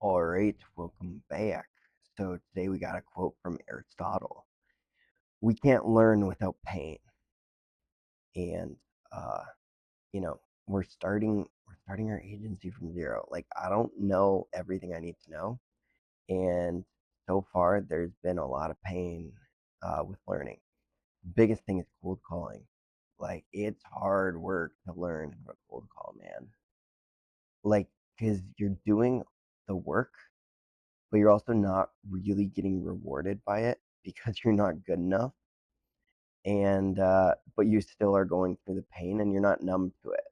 All right, welcome back. So today we got a quote from Aristotle. We can't learn without pain. And uh, we're starting our agency from zero. Like I don't know everything I need to know. And so far there's been a lot of pain with learning. Biggest thing is cold calling. Like it's hard work to learn how to cold call, man. Like, because you're doing the work but you're also not really getting rewarded by it because you're not good enough. And but you still are going through the pain and you're not numb to it.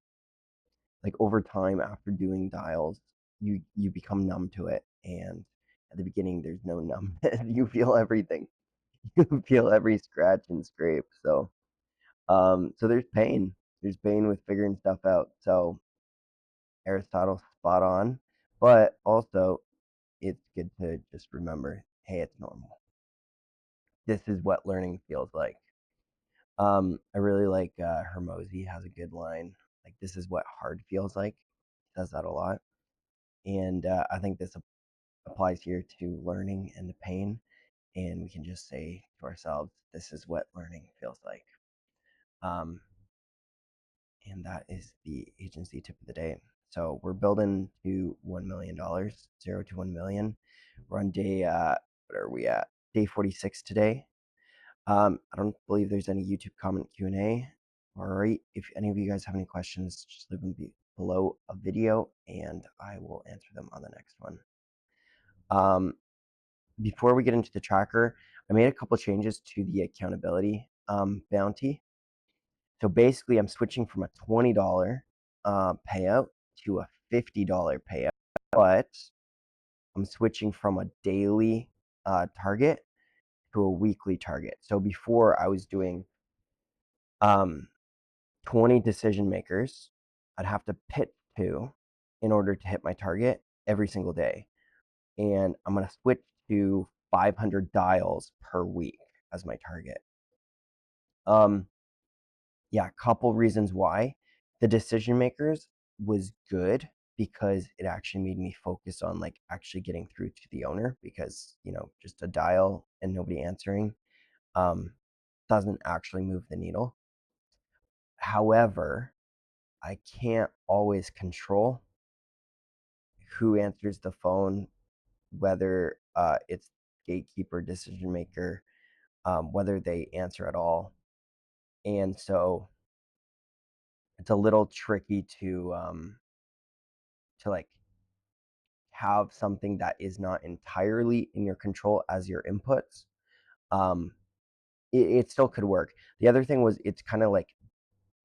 Like over time, after doing dials, you become numb to it. And at the beginning, there's no numbness. You feel everything. You feel every scratch and scrape. So there's pain. There's pain with figuring stuff out. So Aristotle's spot on, but also it's good to just remember, hey, it's normal. This is what learning feels like. I really like Hermosi has a good line. Like this is what hard feels like. He says that a lot, and I think this applies here to learning and to pain. And we can just say to ourselves, "This is what learning feels like." Um, and that is the agency tip of the day. So we're building to $1 million, 0 to 1 million. We're on day what are we at? Day 46 today. I don't believe there's any YouTube comment Q&A. All right, if any of you guys have any questions, just leave them below a video and I will answer them on the next one. Um, Before we get into the tracker, I made a couple changes to the accountability bounty. So basically, I'm switching from a $20 payout to a $50 payout, but I'm switching from a daily target to a weekly target. So before I was doing um, 20 decision makers I'd have to pitch to in order to hit my target every single day. And I'm going to switch to 500 dials per week as my target. Um, yeah, a couple reasons why. The decision makers was good because it actually made me focus on like actually getting through to the owner because, just a dial and nobody answering um, doesn't actually move the needle. However, I can't always control who answers the phone, whether it's gatekeeper, decision maker, whether they answer at all. And so it's a little tricky to like have something that is not entirely in your control as your inputs. Um, it still could work. The other thing was it's kind of like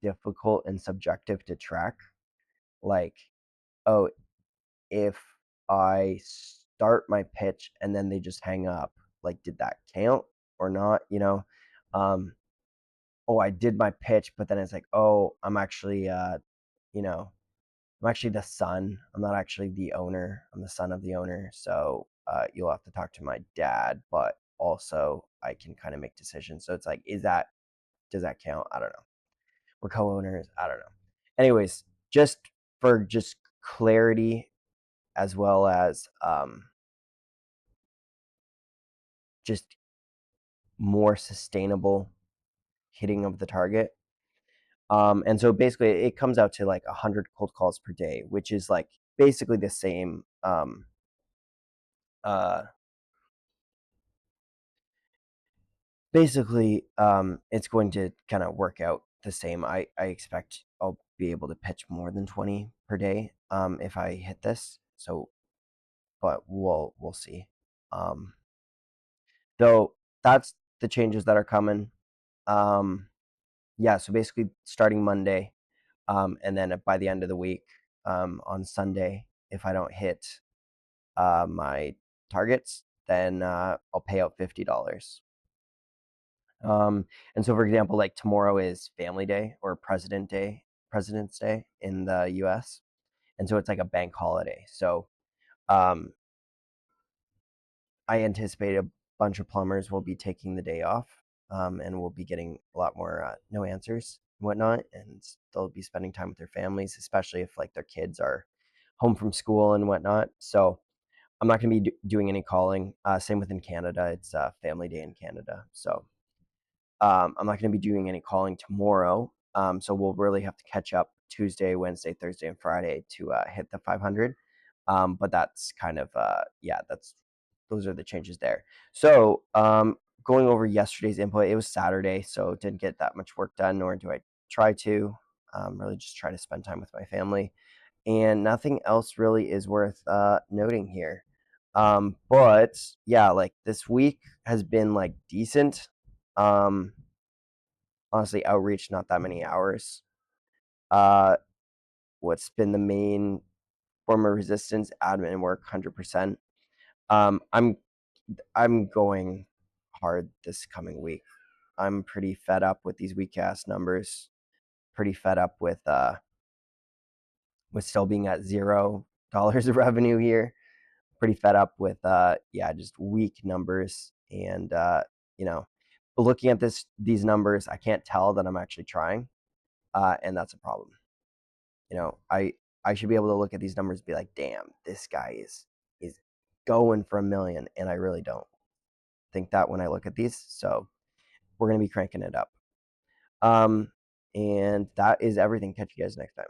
difficult and subjective to track. Like, oh, if I start my pitch and then they just hang up, like, did that count or not? Um, oh, I did my pitch, but then it's like, oh, you know, I'm actually the son. I'm not actually the owner. I'm the son of the owner. So you'll have to talk to my dad, but also I can kind of make decisions. So it's like, does that count? I don't know. We're co-owners. I don't know. Anyways, just clarity as well as just more sustainable hitting of the target. And so basically it comes out to like 100 cold calls per day, which is like basically the same. Uh, it's going to kind of work out the same. I expect I'll be able to pitch more than 20 per day if I hit this. So, but we'll see. Um, so that's the changes that are coming. Yeah, so basically starting Monday, and then by the end of the week, on Sunday, if I don't hit my targets, then I'll pay out $50. And so, for example, like tomorrow is Family Day or President's Day in the U.S., and so it's like a bank holiday. So um, I anticipate a bunch of plumbers will be taking the day off, and we'll be getting a lot more no answers and whatnot, and they'll be spending time with their families, especially if like their kids are home from school and whatnot. So I'm not going to be doing any calling. Same within Canada. It's Family Day in Canada. So I'm not going to be doing any calling tomorrow. So we'll really have to catch up Tuesday, Wednesday, Thursday, and Friday to hit the 500. But that's kind of, those are the changes there. So going over yesterday's input, it was Saturday, so didn't get that much work done, nor do I try to. Really just try to spend time with my family. And nothing else really is worth noting here. But yeah, like this week has been like decent. Um, Honestly, outreach, not that many hours. Uh, what's been the main form of resistance? Admin work, 100%. Um, I'm I'm going hard this coming week. I'm pretty fed up with these weak ass numbers. Pretty fed up with still being at $0 of revenue here. Pretty fed up with just weak numbers, and you know, looking at these numbers, I can't tell that I'm actually trying, and that's a problem. I should be able to look at these numbers and be like, damn, this guy is going for a million, and I really don't think that when I look at these. So we're gonna be cranking it up. And that is everything. Catch you guys next time.